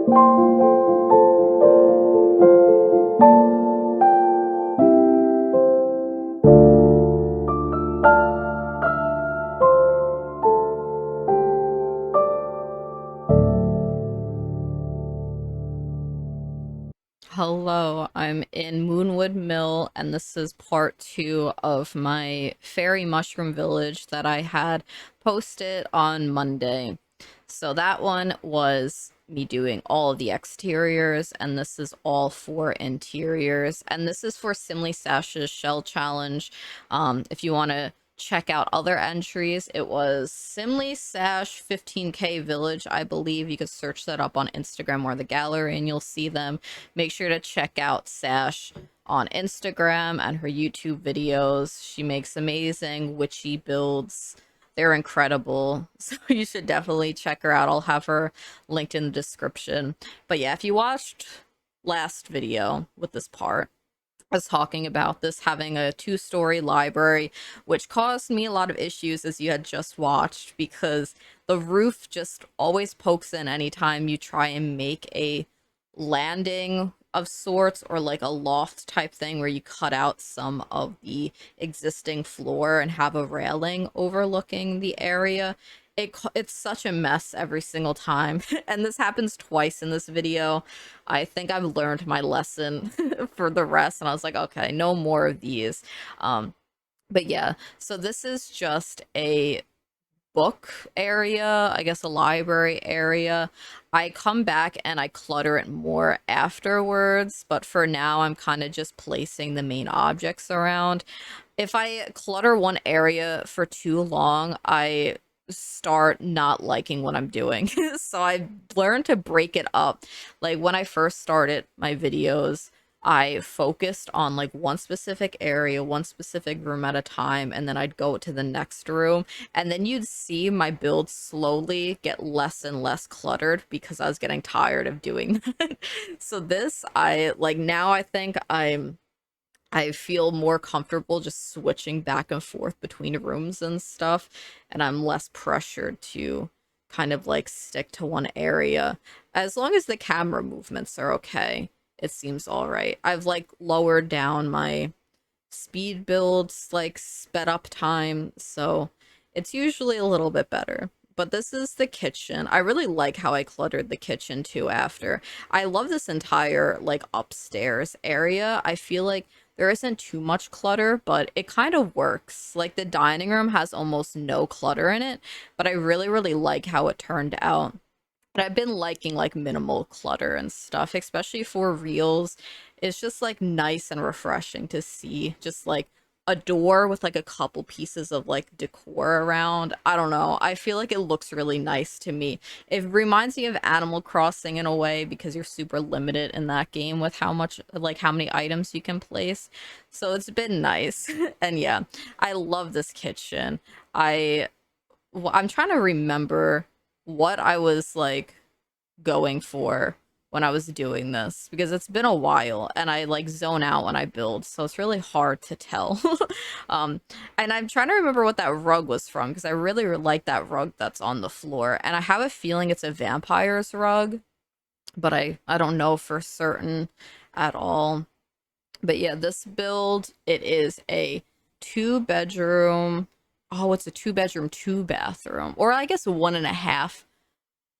Hello, I'm in Moonwood Mill, and this is part 2 of my fairy mushroom village that I had posted on Monday. So that one was me doing all of the exteriors, and this is all for interiors. And this is for Simly Sash's Shell Challenge. If you want to check out other entries, it was Simly Sash 15K Village, I believe. You could search that up on Instagram or the gallery, and you'll see them. Make sure to check out Sash on Instagram and her YouTube videos. She makes amazing witchy builds. They're incredible. So you should definitely check her out. I'll have her linked in the description. But yeah, if you watched last video with this part, I was talking about this having a 2-story library, which caused me a lot of issues, as you had just watched, because the roof just always pokes in anytime you try and make a landing of sorts, or like a loft type thing where you cut out some of the existing floor and have a railing overlooking the area. It's such a mess every single time. And this happens twice in this video. I think I've learned my lesson for the rest, and I was like, okay, no more of these. But yeah, so this is just a book area, I guess a library area. I come back and I clutter it more afterwards, but for now I'm kind of just placing the main objects around. If I clutter one area for too long, I start not liking what I'm doing. So I've learned to break it up. Like when I first started my videos, I focused on like one specific area, one specific room at a time, and then I'd go to the next room. And then you'd see my build slowly get less and less cluttered because I was getting tired of doing that. So this, I like now I think I feel more comfortable just switching back and forth between rooms and stuff, and I'm less pressured to kind of like stick to one area. As long as the camera movements are okay, it seems all right. I've like lowered down my speed builds, like sped up time, so it's usually a little bit better. But this is the kitchen. I really like how I cluttered the kitchen too after. I love this entire like upstairs area. I feel like there isn't too much clutter, but it kind of works. Like the dining room has almost no clutter in it, but I really, really like how it turned out. And I've been liking like minimal clutter and stuff, especially for reels. It's just like nice and refreshing to see just like a door with like a couple pieces of like decor around. I don't know. I feel like it looks really nice to me. It reminds me of Animal Crossing in a way, because you're super limited in that game with how much, like how many items you can place. So it's been nice. And yeah, I love this kitchen. I I'm trying to remember what I was like going for when I was doing this, because it's been a while and I like zone out when I build, so it's really hard to tell. um and I'm trying to remember what that rug was from, because I really like that rug that's on the floor, and I have a feeling it's a vampire's rug, but I don't know for certain at all. But yeah, this build, it is a 2 bedroom. Oh, it's a 2 bedroom, 2 bathroom, or I guess 1.5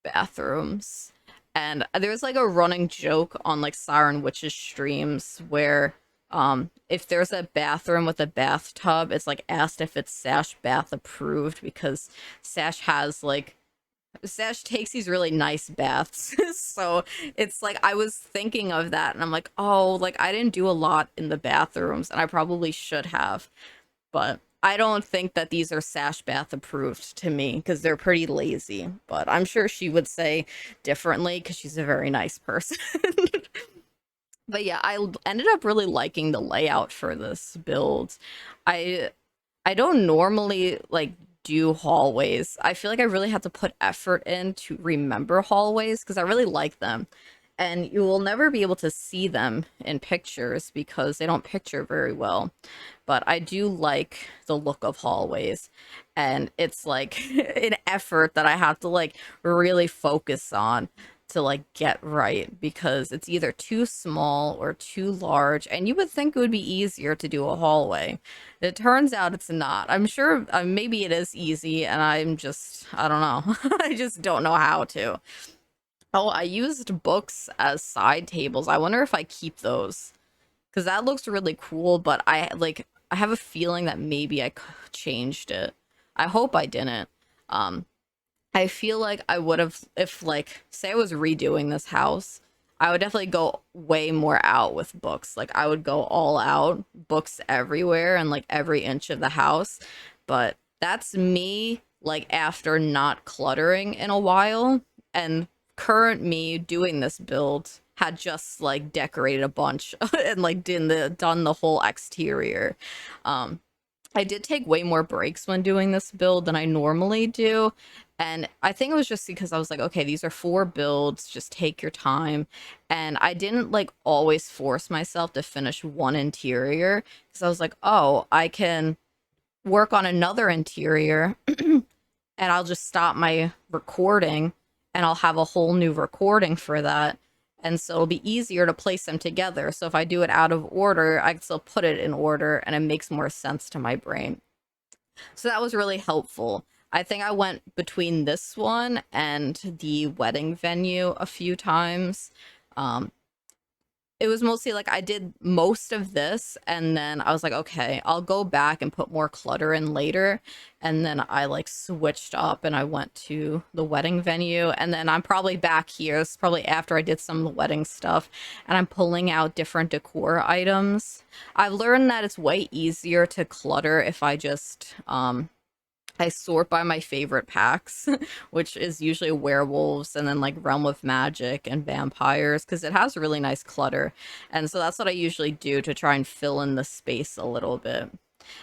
bathrooms. And there's like a running joke on like Siren Witch's streams where if there's a bathroom with a bathtub, it's like asked if it's Sash bath approved, because Sash has like Sash takes these really nice baths. So it's like I was thinking of that and I'm like, oh, like I didn't do a lot in the bathrooms and I probably should have. But I don't think that these are Sash Bath approved to me, because they're pretty lazy. But I'm sure she would say differently because she's a very nice person. But yeah, I ended up really liking the layout for this build. I I don't normally like do hallways. I feel like I really have to put effort in to remember hallways because I really like them. And you will never be able to see them in pictures because they don't picture very well. But I do like the look of hallways. And it's like an effort that I have to like really focus on. to like get right because it's either too small or too large, and you would think it would be easier to do a hallway. It turns out it's not. I'm sure maybe it is easy, and I don't know. I just don't know how to. Oh, I used books as side tables. I wonder if I keep those because that looks really cool, but I have a feeling that maybe changed it. I hope I didn't. Um, I feel like I would have, if like, say I was redoing this house, I would definitely go way more out with books. Like I would go all out, books everywhere and like every inch of the house. But that's me like after not cluttering in a while, and current me doing this build had just like decorated a bunch and like done the whole exterior. Um I did take way more breaks when doing this build than I normally do. And I think it was just because I was like, okay, these are 4 builds, just take your time. And I didn't like always force myself to finish one interior because I was like, oh, I can work on another interior and I'll just stop my recording and I'll have a whole new recording for that. And so it'll be easier to place them together. So if I do it out of order, I can still put it in order and it makes more sense to my brain. So that was really helpful. I think I went between this one and the wedding venue a few times. Um, it was mostly like I did most of this and then I was like, okay, I'll go back and put more clutter in later. And then I like switched up and I went to the wedding venue. And then I'm probably back here. It's probably after I did some of the wedding stuff and I'm pulling out different decor items. I've learned that it's way easier to clutter if I just I sort by my favorite packs, which is usually werewolves and then like Realm of Magic and vampires, because it has really nice clutter. And so that's what I usually do to try and fill in the space a little bit.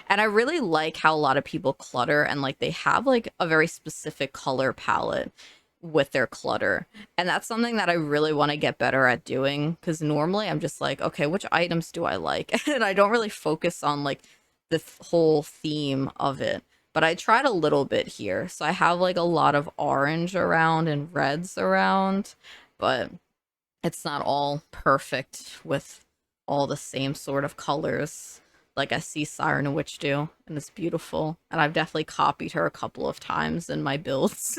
And I really like how a lot of people clutter and like they have like a very specific color palette with their clutter. And that's something that I really want to get better at doing because normally I'm just like, okay, which items do I like? And I don't really focus on like the whole theme of it. But I tried a little bit here. So I have like a lot of orange around and reds around, but it's not all perfect with all the same sort of colors like I see Siren and Witch do, and it's beautiful. And I've definitely copied her a couple of times in my builds.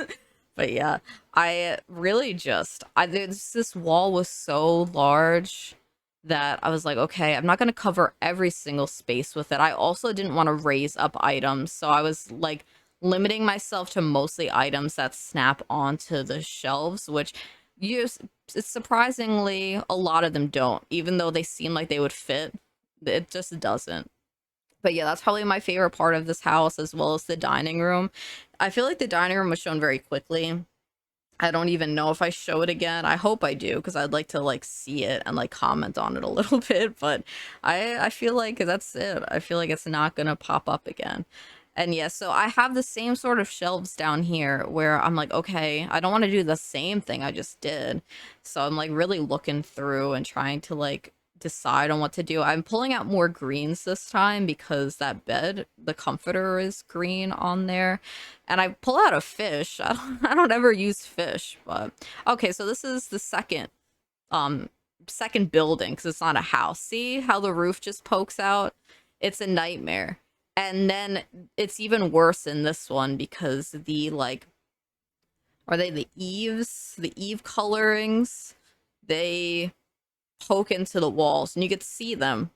But yeah, I really just this wall was so large that I was like, okay, I'm not going to cover every single space with it. I also didn't want to raise up items, so I was like limiting myself to mostly items that snap onto the shelves, which it's surprisingly a lot of them don't, even though they seem like they would fit. It just doesn't. But yeah, that's probably my favorite part of this house, as well as the dining room. I feel like the dining room was shown very quickly. I don't even know if I show it again. I hope I do because I'd like to like see it and like comment on it a little bit. But I feel like that's it. I feel like it's not gonna pop up again. And yeah, so I have the same sort of shelves down here where I'm like, okay, I don't want to do the same thing I just did. So I'm like really looking through and trying to like decide on what to do. I'm pulling out more greens this time because that bed, the comforter is green on there. And I pull out a fish. I don't ever use fish, but okay, so this is the um second building because it's not a house. See how the roof just pokes out? It's a nightmare. And then it's even worse in this one because the like are they the eaves, the eave colorings, they poke into the walls and you could see them.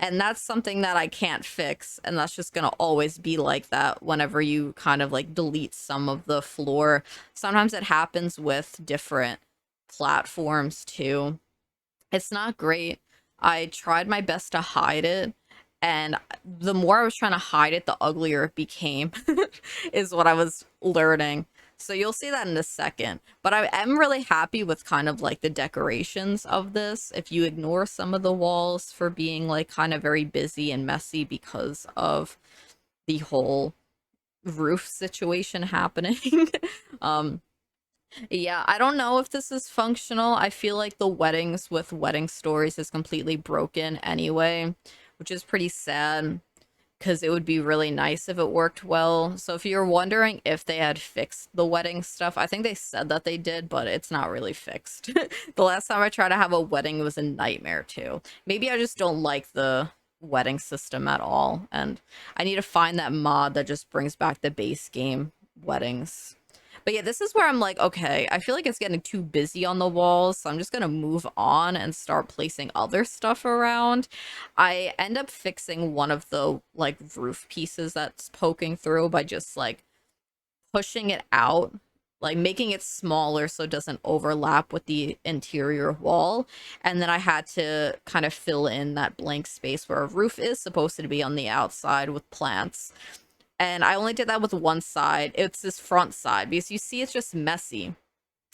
And that's something that I can't fix. And that's just going to always be like that whenever you kind of like delete some of the floor. Sometimes it happens with different platforms too. It's not great. I tried my best to hide it. And the more I was trying to hide it, the uglier it became, is what I was learning. So you'll see that in a second. But I am really happy with kind of like the decorations of this. If you ignore some of the walls for being like kind of very busy and messy because of the whole roof situation happening. um yeah, I don't know if this is functional. I feel like the weddings with wedding stories is completely broken anyway, which is pretty sad. because it would be really nice if it worked well. So if you're wondering if they had fixed the wedding stuff, I think they said that they did, but it's not really fixed. The last time I tried to have a wedding, it was a nightmare too. Maybe I just don't like the wedding system at all, and I need to find that mod that just brings back the base game weddings. But yeah, this is where I'm like, okay, I feel like it's getting too busy on the walls, so I'm just gonna move on and start placing other stuff around. I end up fixing one of the like roof pieces that's poking through by just like pushing it out, like making it smaller so it doesn't overlap with the interior wall. And then I had to kind of fill in that blank space where a roof is supposed to be on the outside with plants. And I only did that with one side. It's this front side because you see it's just messy.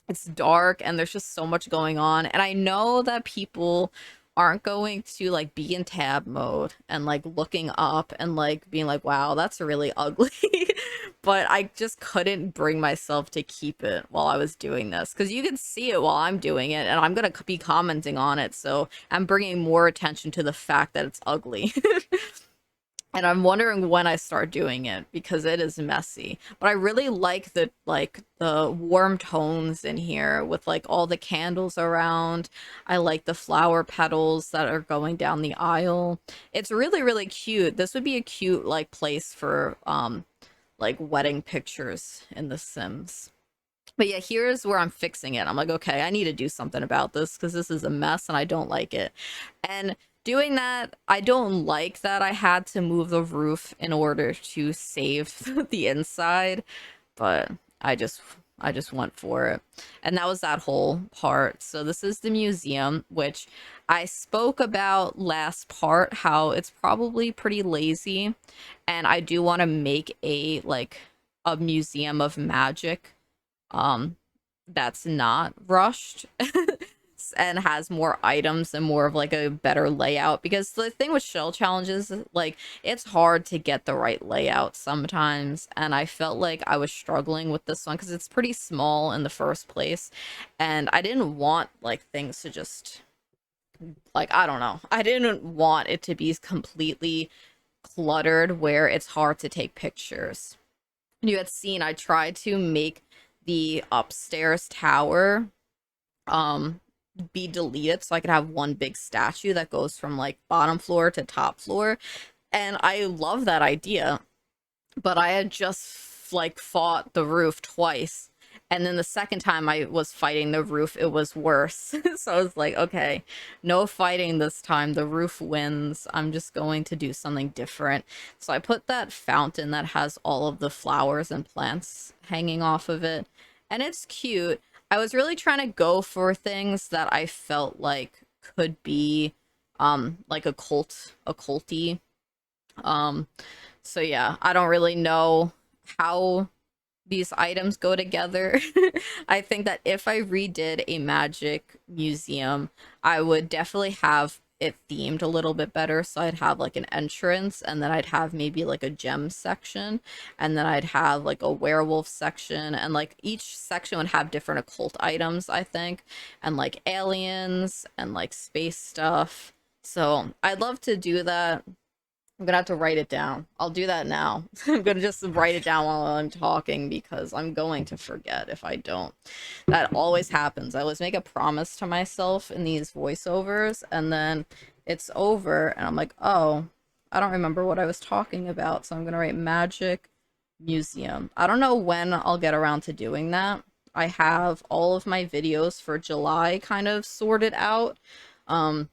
It's dark and there's just so much going on. And I know that people aren't going to like be in tab mode and like looking up and like being like, wow, that's really ugly. But I just couldn't bring myself to keep it while I was doing this because you can see it while I'm doing it and I'm going to be commenting on it. So I'm bringing more attention to the fact that it's ugly. And I'm wondering when I start doing it because it is messy. But I really like the warm tones in here with like all the candles around. I like the flower petals that are going down the aisle. It's really, really cute. This would be a cute like place for like wedding pictures in The Sims. But yeah, here's where I'm fixing it. I'm like, okay, I need to do something about this because this is a mess and I don't like it. And doing that, I don't like that I had to move the roof in order to save the inside, but I just went for it. And that was that whole part. So this is the museum, which I spoke about last part, how it's probably pretty lazy. And I do want to make a museum of magic um that's not rushed and has more items and more of like a better layout, because the thing with shell challenges, like it's hard to get the right layout sometimes, and I felt like I was struggling with this one because it's pretty small in the first place, and I didn't want like things to just like, I don't know, I didn't want it to be completely cluttered where it's hard to take pictures. You had seen I tried to make the upstairs tower um be deleted so I could have one big statue that goes from like bottom floor to top floor. And I love that idea, but I had just like fought the roof twice. And then the second time I was fighting the roof, it was worse. So I was like, okay, no fighting this time. The roof wins. I'm just going to do something different. So I put that fountain that has all of the flowers and plants hanging off of it. And it's cute. I was really trying to go for things that I felt like could be like occulty. Um so yeah, I don't really know how these items go together. I think that if I redid a magic museum, I would definitely have it themed a little bit better. So I'd have like an entrance, and then I'd have maybe like a gem section, and then I'd have like a werewolf section, and like each section would have different occult items, I think, and like aliens and like space stuff. So I'd love to do that. I'm gonna have to write it down. I'll do that now. I'm gonna just write it down while I'm talking because I'm going to forget if I don't. That always happens. I always make a promise to myself in these voiceovers and then it's over and I'm like, oh, I don't remember what I was talking about. So I'm gonna write magic museum. I don't know when I'll get around to doing that. I have all of my videos for July kind of sorted out. Um,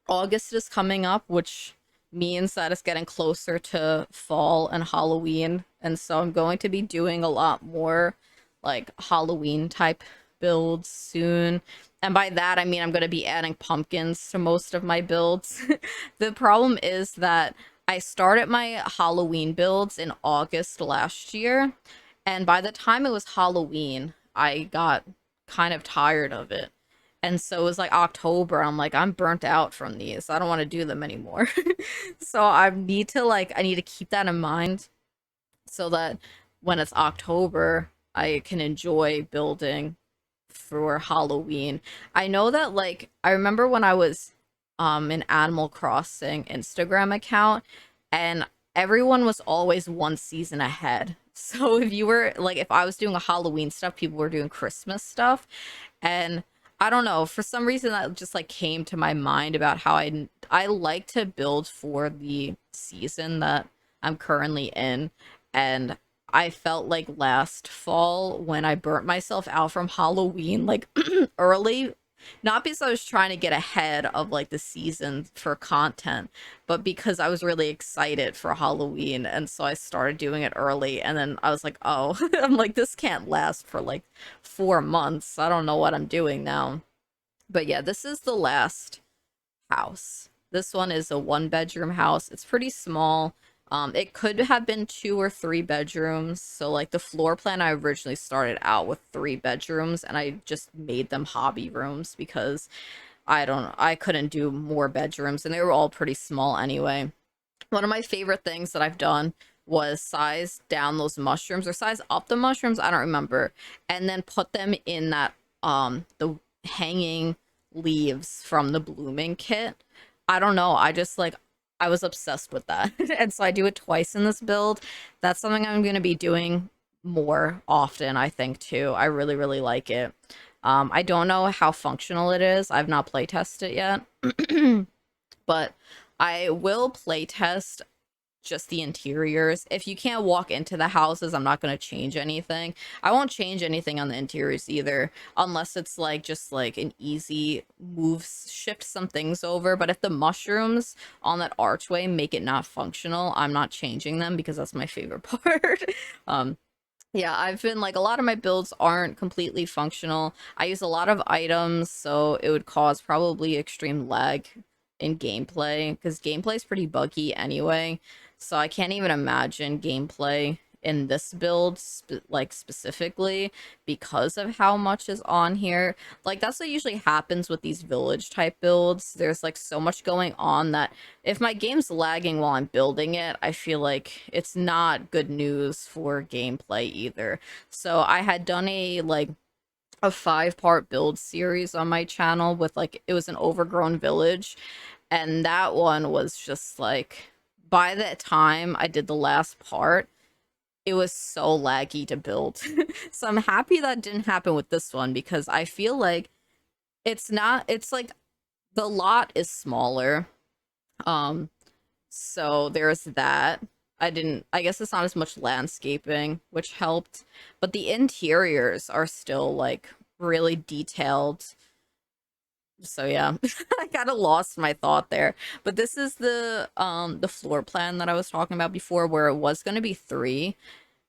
August is coming up, which means that it's getting closer to fall and Halloween. And so I'm going to be doing a lot more like Halloween type builds soon. And by that, I mean I'm going to be adding pumpkins to most of my builds. The problem is that I started my Halloween builds in August last year. And by the time it was Halloween, I got kind of tired of it. And so it was like October. I'm like, I'm burnt out from these. I don't want to do them anymore. So I need to keep that in mind so that when it's October, I can enjoy building for Halloween. I know that like I remember when I was an Animal Crossing Instagram account, and everyone was always one season ahead. So if you were like, if I was doing a Halloween stuff, people were doing Christmas stuff. And I don't know, for some reason that just like came to my mind about how I like to build for the season that I'm currently in. And I felt like last fall when I burnt myself out from Halloween like early, not because I was trying to get ahead of like the season for content, but because I was really excited for Halloween. And so I started doing it early. And then I was like, oh, I'm like, this can't last for like 4 months. I don't know what I'm doing now. But yeah, this is the last house. This one is a 1 bedroom house. It's pretty small. It could have been 2 or 3 bedrooms. So like the floor plan, I originally started out with 3 bedrooms and I just made them hobby rooms because I couldn't do more bedrooms and they were all pretty small anyway. One of my favorite things that I've done was size down those mushrooms or size up the mushrooms, I don't remember, and then put them in that the hanging leaves from the blooming kit. I don't know, I just like I was obsessed with that. And so I do it twice in this build. That's something I'm going to be doing more often, I think too. I really really like it. I don't know how functional it is. I've not play tested it yet. But I will playtest just the interiors. If you can't walk into the houses, I'm not going to change anything. I won't change anything on the interiors either, unless it's like just like an easy move, shift some things over. But if the mushrooms on that archway make it not functional, I'm not changing them because that's my favorite part. um, yeah, I've been like a lot of my builds aren't completely functional. I use a lot of items, so it would cause probably extreme lag in gameplay because gameplay is pretty buggy anyway. So I can't even imagine gameplay in this build like specifically because of how much is on here. Like that's what usually happens with these village type builds. There's like so much going on that if my game's lagging while I'm building it, I feel like it's not good news for gameplay either. So I had done a 5-part build series on my channel with like it was an overgrown village, and that one was just like by the time I did the last part, it was so laggy to build. So I'm happy that didn't happen with this one because I feel like it's like the lot is smaller. Um so there's that. I guess it's not as much landscaping, which helped, but the interiors are still like really detailed. So yeah, I kind of lost my thought there. But this is the floor plan that I was talking about before where it was going to be 3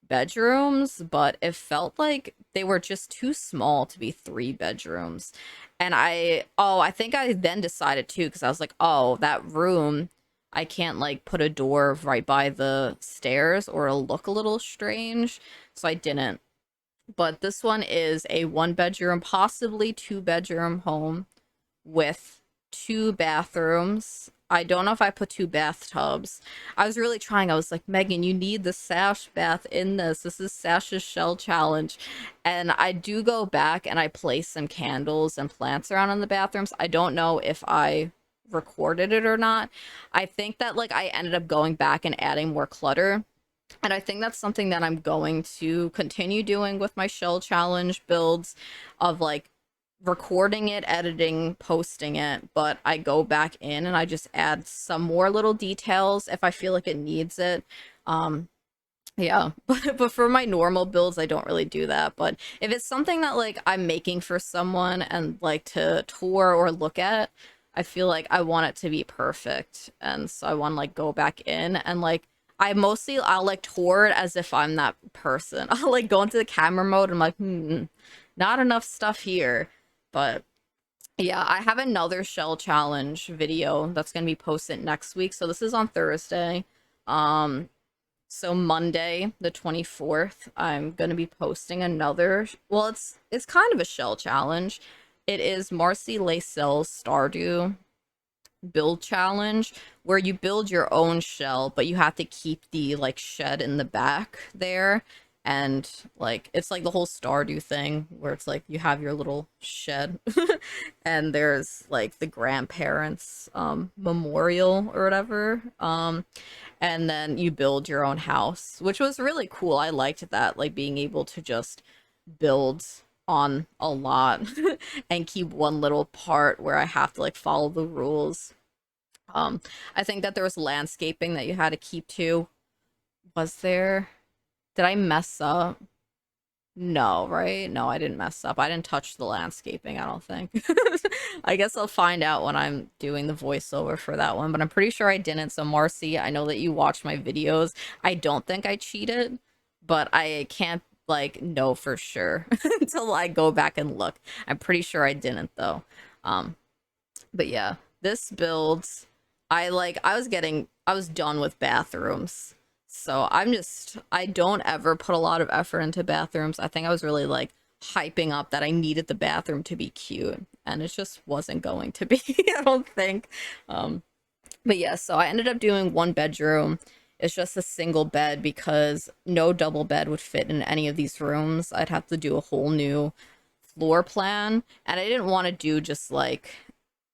bedrooms, but it felt like they were just too small to be 3 bedrooms. And I think I then decided too, because I was like, oh, that room, I can't like put a door right by the stairs or it'll look a little strange. So I didn't. But this one is a 1 bedroom, possibly 2 bedroom home with 2 bathrooms. I don't know if I put 2 bathtubs. I was really trying. I was like, Megan, you need the Sash bath in this. This is Sash's shell challenge. And I do go back and I place some candles and plants around in the bathrooms. I don't know if I recorded it or not. I think that like I ended up going back and adding more clutter. And I think that's something that I'm going to continue doing with my shell challenge builds of like recording it, editing, posting it, but I go back in and I just add some more little details if I feel like it needs it. Um, yeah, but for my normal builds, I don't really do that. But if it's something that like I'm making for someone and like to tour or look at, I feel like I want it to be perfect. And so I want to like go back in and like I'll like tour it as if I'm that person. I'll like go into the camera mode and I'm like, not enough stuff here. But yeah, I have another shell challenge video that's gonna be posted next week. So this is on Thursday. Um, so Monday, the 24th, I'm gonna be posting another. Well, it's kind of a shell challenge. It is Marcy Laysel's Stardew build challenge where you build your own shell, but you have to keep the like shed in the back there. and like it's like the whole Stardew thing where it's like you have your little shed and there's like the grandparents memorial or whatever, and then you build your own house, which was really cool. I liked that, like being able to just build on a lot and keep one little part where I have to like follow the rules. I think that there was landscaping that you had to keep to. Was there? Did I mess up? No, right? No, I didn't mess up. I didn't touch the landscaping, I don't think. I guess I'll find out when I'm doing the voiceover for that one, but I'm pretty sure I didn't. So, Marcy, I know that you watch my videos. I don't think I cheated, but I can't like know for sure until I go back and look. I'm pretty sure I didn't though. Um, but yeah, this build, I was done with bathrooms. So I don't ever put a lot of effort into bathrooms. I think I was really like hyping up that I needed the bathroom to be cute, and it just wasn't going to be, I don't think. Um, but yeah, so I ended up doing one bedroom. It's just a single bed because no double bed would fit in any of these rooms. I'd have to do a whole new floor plan, and I didn't want to do just like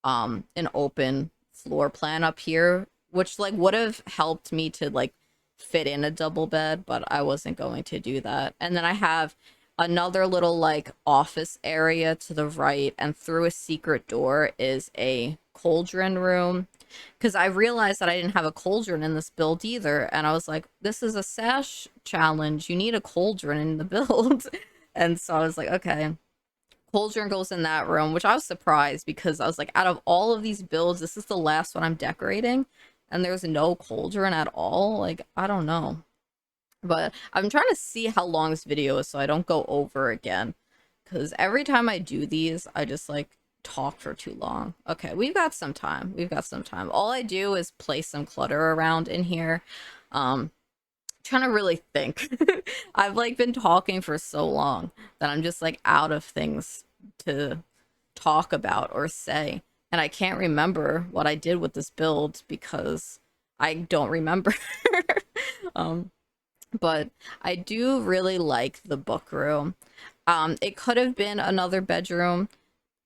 an open floor plan up here, which like would have helped me to like fit in a double bed, but I wasn't going to do that. And then I have another little like office area to the right, and through a secret door is a cauldron room, because I realized that I didn't have a cauldron in this build either, and I was like, this is a sash challenge, you need a cauldron in the build. And so I was like, okay, cauldron goes in that room, which I was surprised because I was like, out of all of these builds, this is the last one I'm decorating, and there's no cauldron at all. Like, I don't know. But I'm trying to see how long this video is so I don't go over again. Because every time I do these, I just like talk for too long. Okay, we've got some time. We've got some time. All I do is place some clutter around in here. Trying to really think. I've like been talking for so long that I'm just like out of things to talk about or say. And I can't remember what I did with this build because I don't remember. um, but I do really like the book room. It could have been another bedroom.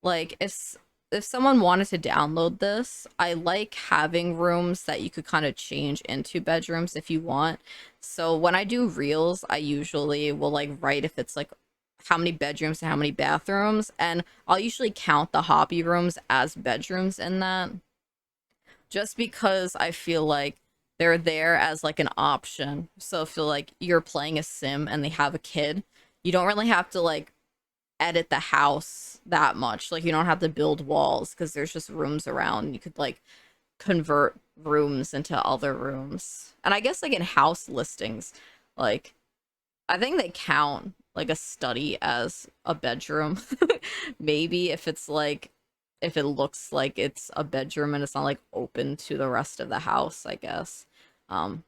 Like if someone wanted to download this, I like having rooms that you could kind of change into bedrooms if you want. So when I do reels, I usually will like write if it's like how many bedrooms and how many bathrooms, and I'll usually count the hobby rooms as bedrooms in that, just because I feel like they're there as like an option. So if like you're playing a sim and they have a kid, you don't really have to like edit the house that much. Like you don't have to build walls because there's just rooms around. You could like convert rooms into other rooms. And I guess like in house listings, like I think they count like a study as a bedroom. Maybe if it's like if it looks like it's a bedroom and it's not like open to the rest of the house, I guess. Um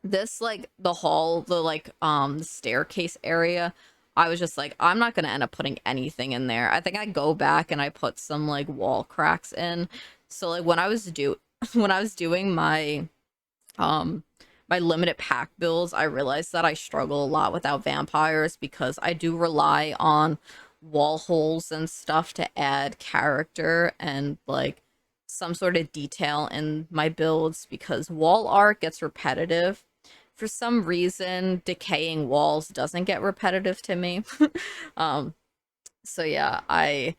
this like the hall, the like the staircase area, I was just like, I'm not gonna end up putting anything in there. I think I go back and I put some like wall cracks in. So like when I was doing um my limited pack builds, I realized that I struggle a lot without vampires because I do rely on wall holes and stuff to add character and like some sort of detail in my builds, because wall art gets repetitive. For some reason, decaying walls doesn't get repetitive to me. um so yeah, I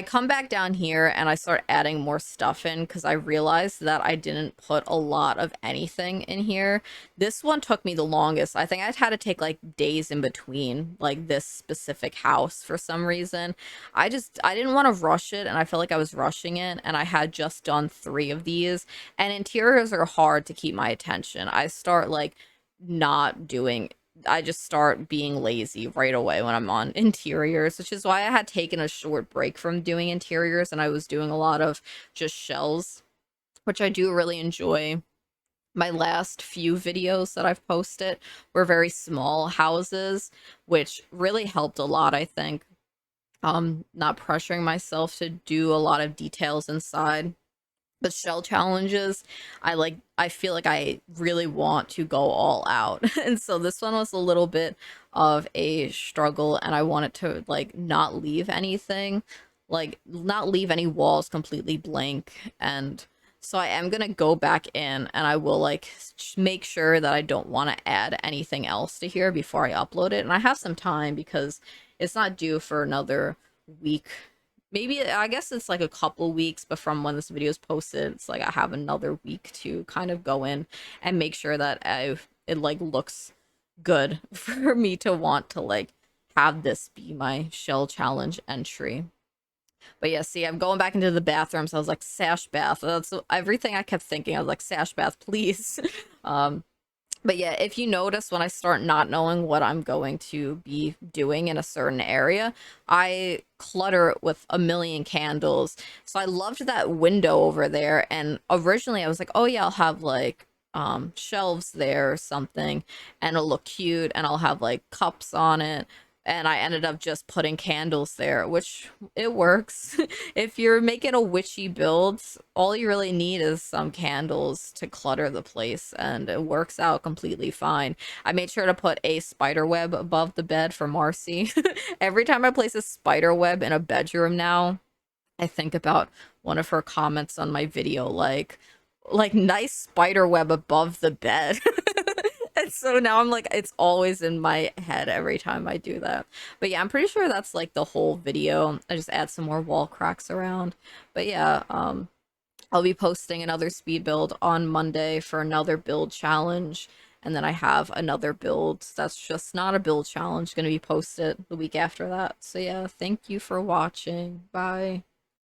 come back down here and I start adding more stuff in because I realized that I didn't put a lot of anything in here. This one took me the longest. I think I had to take like days in between like this specific house for some reason. I didn't want to rush it, and I felt like I was rushing it, and I had just done 3 of these, and interiors are hard to keep my attention. I start like not doing I just start being lazy right away when I'm on interiors, which is why I had taken a short break from doing interiors and I was doing a lot of just shells, which I do really enjoy. My last few videos that I've posted were very small houses, which really helped a lot, I think. Not pressuring myself to do a lot of details inside. the shell challenges, I feel like I really want to go all out. And so this one was a little bit of a struggle, and I wanted to like not leave anything, like not leave any walls completely blank. And so I am gonna go back in and I will like make sure that I don't want to add anything else to here before I upload it. And I have some time because it's not due for another week. Maybe I guess it's like a couple weeks, but from when this video is posted, it's like I have another week to kind of go in and make sure that it like looks good for me to want to like have this be my shell challenge entry. But yeah, see, I'm going back into the bathroom, so I was like, sash bath. That's everything I kept thinking. I was like, sash bath, please. um, but yeah, if you notice when I start not knowing what I'm going to be doing in a certain area, I clutter it with a million candles. So I loved that window over there. And originally I was like, oh yeah, I'll have like shelves there or something and it'll look cute and I'll have like cups on it. And I ended up just putting candles there, which it works. If you're making a witchy build, all you really need is some candles to clutter the place, and it works out completely fine. I made sure to put a spider web above the bed for Marcy. Every time I place a spider web in a bedroom now, I think about one of her comments on my video, like nice spider web above the bed. And so now I'm like, it's always in my head every time I do that. But yeah, I'm pretty sure that's like the whole video. I just add some more wall cracks around. But yeah, I'll be posting another speed build on Monday for another build challenge. And then I have another build that's just not a build challenge going to be posted the week after that. So yeah, thank you for watching. Bye.